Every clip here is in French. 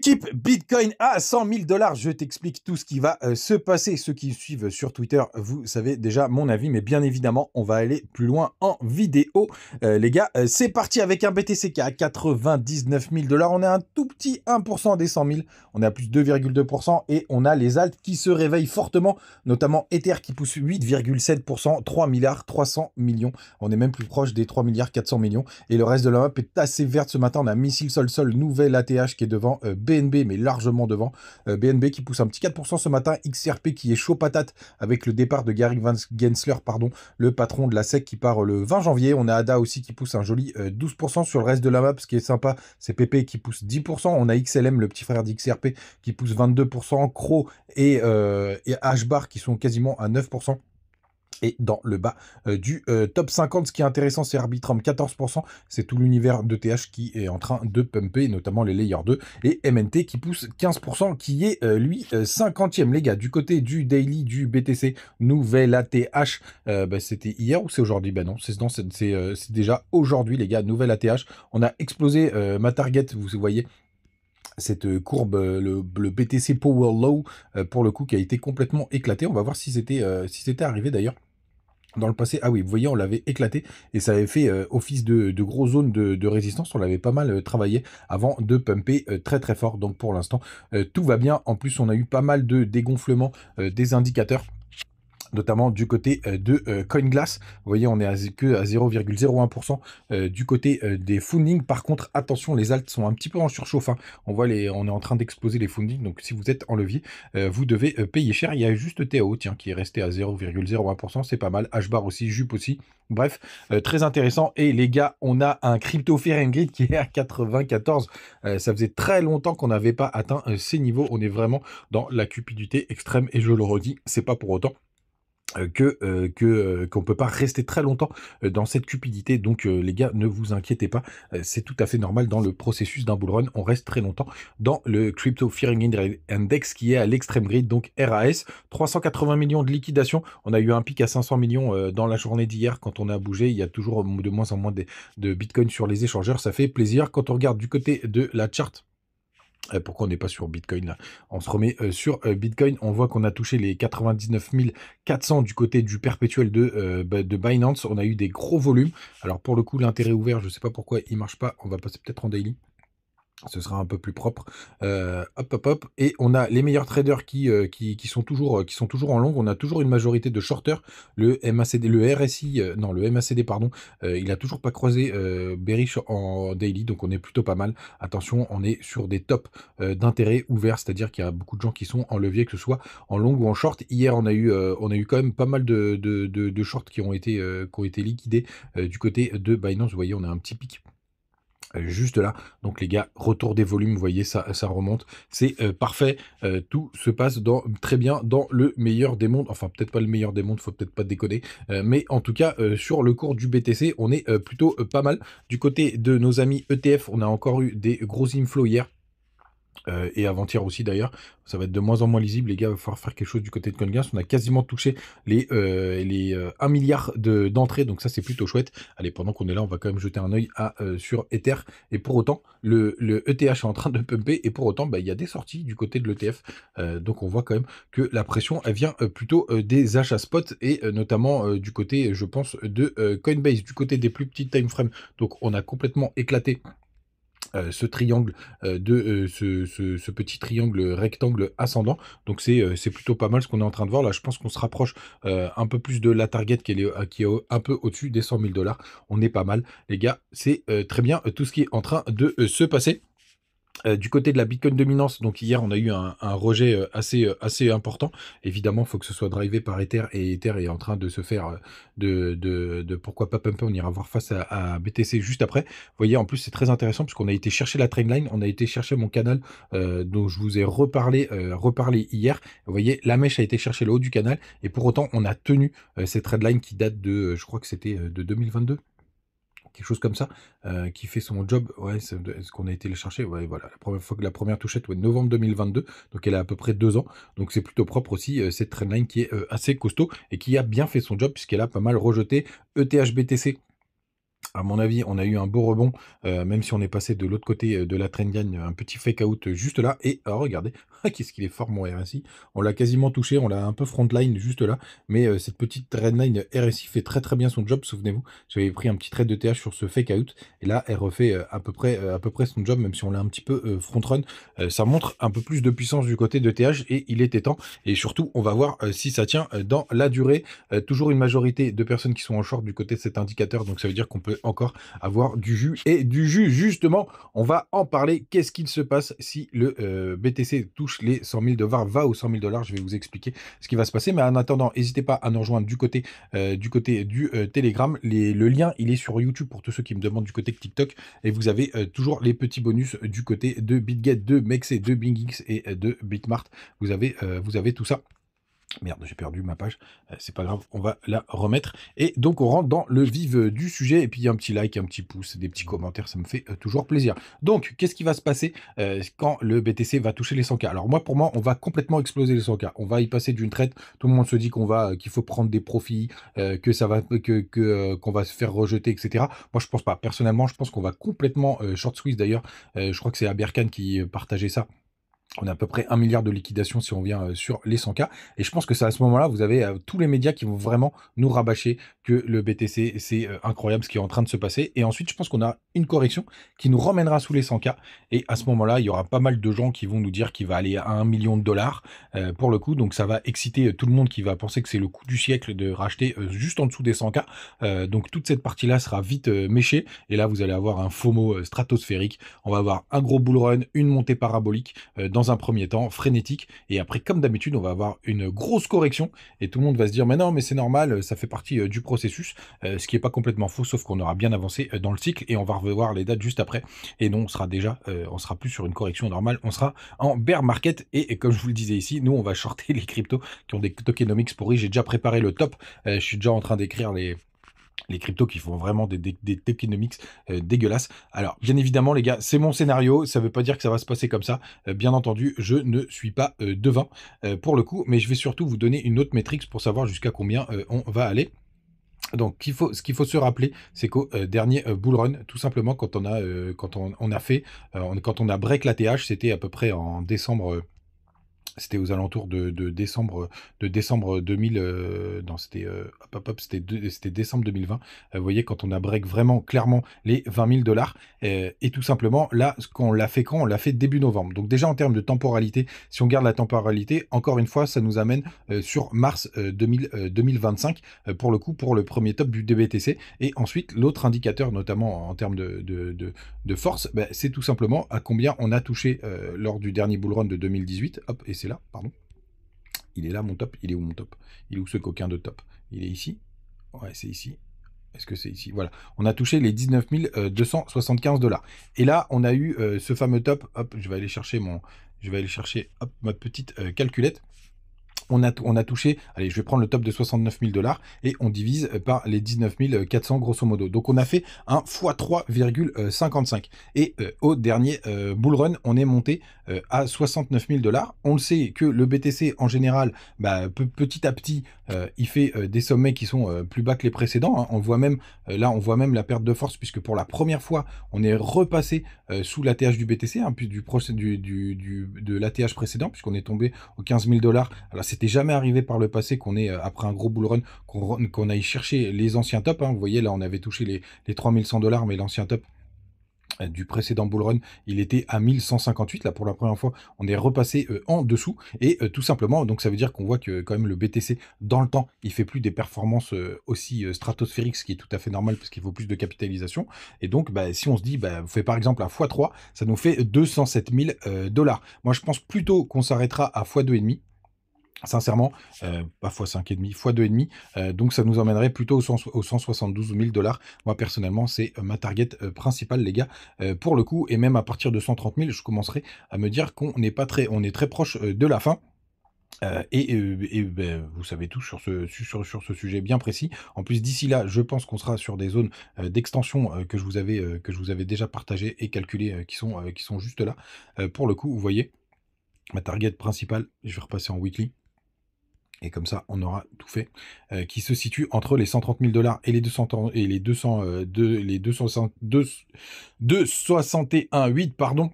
L'équipe Bitcoin à 100 000 $. Je t'explique tout ce qui va se passer. Ceux qui me suivent sur Twitter, vous savez déjà mon avis, mais bien évidemment, on va aller plus loin en vidéo. Les gars, c'est parti avec un BTC qui est à 99 000 $. On est un tout petit 1% des 100 000. On est à plus 2,2% et on a les alts qui se réveillent fortement, notamment Ether qui pousse 8,7%, 3 milliards 300 millions. On est même plus proche des 3 milliards 400 millions. Et le reste de la map est assez verte ce matin. On a Missile Sol Sol, nouvelle ATH qui est devant BNB, mais largement devant. BNB qui pousse un petit 4% ce matin. XRP qui est chaud patate avec le départ de Gary Gensler, pardon, le patron de la SEC qui part le 20 janvier. On a ADA aussi qui pousse un joli 12% sur le reste de la map. Ce qui est sympa, c'est PP qui pousse 10%. On a XLM, le petit frère d'XRP, qui pousse 22%. Crow et HBAR qui sont quasiment à 9%. Et dans le bas du top 50, ce qui est intéressant, c'est Arbitrum 14%. C'est tout l'univers d'ETH qui est en train de pumper, notamment les Layer 2. Et MNT qui pousse 15%, qui est lui 50e. Les gars, du côté du daily du BTC, nouvelle ATH. C'était hier ou c'est aujourd'hui? Ben non, c'est déjà aujourd'hui, les gars, nouvelle ATH. On a explosé ma target, vous voyez. Cette courbe, le BTC Power Low, pour le coup, qui a été complètement éclaté. On va voir si c'était arrivé d'ailleurs dans le passé. Ah oui, vous voyez, on l'avait éclaté et ça avait fait office de gros zones de résistance. On l'avait pas mal travaillé avant de pumper très très fort. Donc pour l'instant, tout va bien. En plus, on a eu pas mal de dégonflement des indicateurs, notamment du côté de CoinGlass. Vous voyez, on est que à 0,01% du côté des fundings. Par contre, attention, les alts sont un petit peu en surchauffe. Hein. On est en train d'exploser les fundings. Donc, si vous êtes en levier, vous devez payer cher. Il y a juste TAO, tiens, qui est resté à 0,01%. C'est pas mal. HBAR aussi, Jup aussi. Bref, très intéressant. Et les gars, on a un crypto Fear&Greed qui est à 94. Ça faisait très longtemps qu'on n'avait pas atteint ces niveaux. On est vraiment dans la cupidité extrême. Et je le redis, c'est pas pour autant qu'on peut pas rester très longtemps dans cette cupidité. Donc les gars, ne vous inquiétez pas, c'est tout à fait normal dans le processus d'un bull run. On reste très longtemps dans le Crypto Fear&Greed Index qui est à l'extrême grid, donc RAS. 380 millions de liquidation. On a eu un pic à 500 millions dans la journée d'hier. Quand on a bougé, il y a toujours de moins en moins de Bitcoin sur les échangeurs. Ça fait plaisir. Quand on regarde du côté de la chart, pourquoi on n'est pas sur Bitcoin là? On se remet sur Bitcoin. On voit qu'on a touché les 99 400 du côté du perpétuel de Binance. On a eu des gros volumes. Alors pour le coup, l'intérêt ouvert, je ne sais pas pourquoi il marche pas. On va passer peut-être en daily. Ce sera un peu plus propre. Hop. Et on a les meilleurs traders qui sont toujours en long. On a toujours une majorité de shorters. Le MACD, le RSI, non, le MACD, pardon, il a toujours pas croisé bearish en daily, donc on est plutôt pas mal. Attention, on est sur des tops d'intérêt ouverts, c'est-à-dire qu'il y a beaucoup de gens qui sont en levier, que ce soit en long ou en short. Hier, on a eu quand même pas mal de shorts qui ont été liquidés du côté de Binance. Vous voyez, on a un petit pic juste là. Donc les gars, retour des volumes, vous voyez, ça remonte, c'est parfait. Tout se passe très bien dans le meilleur des mondes. Enfin, peut-être pas le meilleur des mondes, faut peut-être pas déconner, mais en tout cas sur le cours du BTC, on est plutôt pas mal. Du côté de nos amis ETF, on a encore eu des gros inflows hier. Et avant-hier aussi d'ailleurs, ça va être de moins en moins lisible, les gars, il va falloir faire quelque chose du côté de CoinGlass. On a quasiment touché les 1 milliard d'entrées, donc ça c'est plutôt chouette. Allez, pendant qu'on est là, on va quand même jeter un œil sur Ether, et pour autant, le ETH est en train de pumper, et pour autant, il y a des sorties du côté de l'ETF, donc on voit quand même que la pression, elle vient plutôt des achats spot, et notamment du côté, je pense, de Coinbase, du côté des plus petits time frames. Donc on a complètement éclaté ce triangle ce petit triangle rectangle ascendant, donc c'est plutôt pas mal ce qu'on est en train de voir là. Je pense qu'on se rapproche un peu plus de la target qui est un peu au-dessus des 100 000 $. On est pas mal, les gars, c'est très bien tout ce qui est en train de se passer. Du côté de la Bitcoin dominance, donc hier on a eu un rejet assez important. Évidemment, il faut que ce soit drivé par Ether, et Ether est en train de se faire de pourquoi pas pumper. On ira voir face à BTC juste après. Vous voyez, en plus c'est très intéressant puisqu'on a été chercher la trendline, on a été chercher mon canal dont je vous ai reparlé hier. Vous voyez, la mèche a été chercher le haut du canal, et pour autant on a tenu cette trendline qui date de, je crois que c'était de 2022. Quelque chose comme ça, qui fait son job. Ouais, c'est ce qu'on a été le chercher. Ouais, voilà, la première touchette, ouais, novembre 2022, donc elle a à peu près 2 ans, donc c'est plutôt propre aussi, cette trendline qui est assez costaud, et qui a bien fait son job, puisqu'elle a pas mal rejeté ETH BTC À mon avis, on a eu un beau rebond, même si on est passé de l'autre côté, de la trend line, un petit fake out, juste là et oh regardez, qu'est-ce qu'il est fort mon RSI. On l'a quasiment touché, on l'a un peu front line juste là, mais cette petite trend line RSI fait très, très bien son job. Souvenez-vous, j'avais pris un petit trade de TH sur ce fake out et là, elle refait, à peu près son job, même si on l'a un petit peu, front run. Ça montre un peu plus de puissance du côté de TH et il était temps et surtout, on va voir, si ça tient, dans la durée. Toujours une majorité de personnes qui sont en short du côté de cet indicateur, donc ça veut dire qu'on peut encore avoir du jus et du jus. Justement, on va en parler. Qu'est-ce qu'il se passe si le BTC touche les 100 000 $, va aux 100 000 $? Je vais vous expliquer ce qui va se passer. Mais en attendant, n'hésitez pas à nous rejoindre du côté du Telegram. Le lien, il est sur YouTube pour tous ceux qui me demandent du côté de TikTok. Et vous avez toujours les petits bonus du côté de BitGet, de Mexe, de BingX et de Bitmart. Vous avez tout ça. Merde, j'ai perdu ma page, c'est pas grave, on va la remettre. Et donc on rentre dans le vif du sujet, et puis un petit like, un petit pouce, des petits commentaires, ça me fait toujours plaisir. Donc, qu'est-ce qui va se passer quand le BTC va toucher les 100K? Alors moi, pour moi, on va complètement exploser les 100K. On va y passer d'une traite, tout le monde se dit qu'il faut prendre des profits, que ça va, qu'on va se faire rejeter, etc. Moi, je pense pas. Personnellement, je pense qu'on va complètement short squeeze d'ailleurs. Je crois que c'est Aberkan qui partageait ça. On a à peu près 1 milliard de liquidation si on vient sur les 100K. Et je pense que c'est à ce moment-là, vous avez tous les médias qui vont vraiment nous rabâcher que le BTC, c'est incroyable ce qui est en train de se passer. Et ensuite, je pense qu'on a une correction qui nous ramènera sous les 100K. Et à ce moment-là, il y aura pas mal de gens qui vont nous dire qu'il va aller à 1 million de dollars pour le coup. Donc ça va exciter tout le monde qui va penser que c'est le coup du siècle de racheter juste en dessous des 100K. Donc toute cette partie-là sera vite méchée. Et là, vous allez avoir un FOMO stratosphérique. On va avoir un gros bull run, une montée parabolique dans un premier temps, frénétique. Et après, comme d'habitude, on va avoir une grosse correction. Et tout le monde va se dire, mais non, mais c'est normal, ça fait partie du processus. Ce qui n'est pas complètement faux, sauf qu'on aura bien avancé dans le cycle. Et on va revoir les dates juste après. Et non, on sera déjà, on sera plus sur une correction normale. On sera en bear market. Et comme je vous le disais ici, nous, on va shorter les cryptos qui ont des tokenomics pourris. J'ai déjà préparé le top. Je suis déjà en train d'écrire les cryptos qui font vraiment des tokenomics dégueulasses. Alors, bien évidemment, les gars, c'est mon scénario. Ça ne veut pas dire que ça va se passer comme ça. Bien entendu, je ne suis pas devin pour le coup, mais je vais surtout vous donner une autre métrique pour savoir jusqu'à combien on va aller. Donc, ce qu'il faut se rappeler, c'est qu'au dernier bull run, tout simplement, quand on a fait, quand on a break la TH, c'était à peu près en décembre. C'était aux alentours de décembre 2000, non, c'était c'était décembre 2020. Vous voyez, quand on a break vraiment clairement les 20 000 $, et tout simplement, là, on l'a fait quand? On l'a fait début novembre. Donc déjà, en termes de temporalité, si on garde la temporalité, encore une fois, ça nous amène sur mars 2025, pour le coup, pour le premier top du DBTC. Et ensuite, l'autre indicateur, notamment en termes de force, bah, c'est tout simplement à combien on a touché lors du dernier bull run de 2018. Hop, et c'est là, pardon. Il est là, mon top. Il est où mon top? Il est où ce coquin de top? Il est ici? Ouais, c'est ici. Est-ce que c'est ici? Voilà. On a touché les 19 275 $. Et là, on a eu ce fameux top. Hop, je vais aller chercher hop, ma petite calculette. On a touché, allez, je vais prendre le top de 69 000 $ et on divise par les 19 400 grosso modo. Donc on a fait un x3,55. Et au dernier bull run, on est monté à 69 000 $. On le sait que le BTC en général, bah, petit à petit, il fait des sommets qui sont plus bas que les précédents. Hein. On voit même, là, on voit même la perte de force puisque pour la première fois, on est repassé sous l'ATH du BTC, hein, puis de l'ATH précédent, puisqu'on est tombé aux 15 000 $. Alors, c'était jamais arrivé par le passé qu'on ait, après un gros bull run, qu'on aille chercher les anciens tops. Hein. Vous voyez, là, on avait touché les 3100 $, mais l'ancien top du précédent bull run, il était à 1158. Là, pour la première fois, on est repassé en dessous. Et tout simplement, donc ça veut dire qu'on voit que quand même le BTC, dans le temps, il fait plus des performances aussi stratosphériques, ce qui est tout à fait normal parce qu'il faut plus de capitalisation. Et donc, bah, si on se dit, bah, vous faites par exemple un x3, ça nous fait 207 000 $. Moi, je pense plutôt qu'on s'arrêtera à x2,5. Sincèrement, pas x5,5, x2,5. Donc ça nous emmènerait plutôt aux 172 000 $. Moi, personnellement, c'est ma target principale, les gars, pour le coup. Et même à partir de 130 000, je commencerai à me dire qu'on n'est pas on est très proche de la fin. Ben, vous savez tout sur ce sujet bien précis. En plus, d'ici là, je pense qu'on sera sur des zones d'extension que je vous avais déjà partagées et calculées, qui sont juste là. Pour le coup, vous voyez, ma target principale, je vais repasser en weekly. Et comme ça, on aura tout fait, qui se situe entre les 130 000 $ et les 200 et les 200, les 261,8, pardon.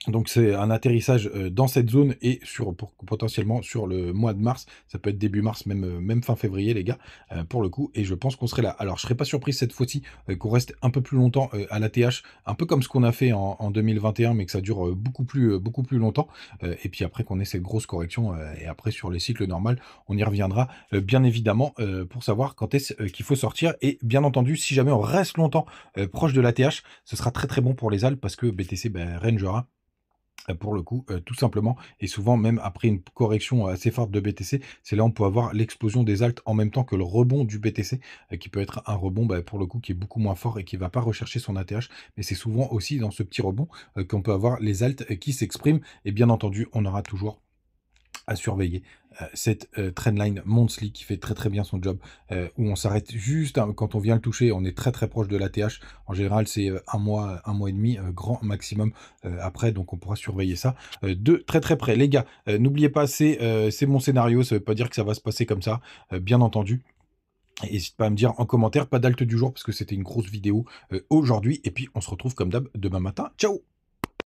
Donc c'est un atterrissage, dans cette zone et potentiellement sur le mois de mars. Ça peut être début mars, même fin février les gars, pour le coup, et je pense qu'on serait là. Alors je serais pas surpris cette fois-ci, qu'on reste un peu plus longtemps, à l'ATH, un peu comme ce qu'on a fait en 2021, mais que ça dure, beaucoup plus longtemps, et puis après qu'on ait cette grosse correction, et après sur les cycles normales, on y reviendra, bien évidemment, pour savoir quand est-ce, qu'il faut sortir, et bien entendu, si jamais on reste longtemps, proche de l'ATH, ce sera très, très bon pour les Alpes parce que BTC, rangera pour le coup, tout simplement, et souvent même après une correction assez forte de BTC, c'est là où on peut avoir l'explosion des alts en même temps que le rebond du BTC, qui peut être un rebond, pour le coup, qui est beaucoup moins fort et qui va pas rechercher son ATH. Mais c'est souvent aussi dans ce petit rebond, qu'on peut avoir les alts, qui s'expriment, et bien entendu, on aura toujours à surveiller cette trendline monthly qui fait très très bien son job, où on s'arrête juste quand on vient le toucher, on est très très proche de l'ATH. En général, c'est un mois et demi, grand maximum après, donc on pourra surveiller ça de très très près. Les gars, n'oubliez pas, c'est mon scénario, ça veut pas dire que ça va se passer comme ça, bien entendu. N'hésite pas à me dire en commentaire, pas d'alt du jour parce que c'était une grosse vidéo aujourd'hui, et puis on se retrouve comme d'hab demain matin. Ciao!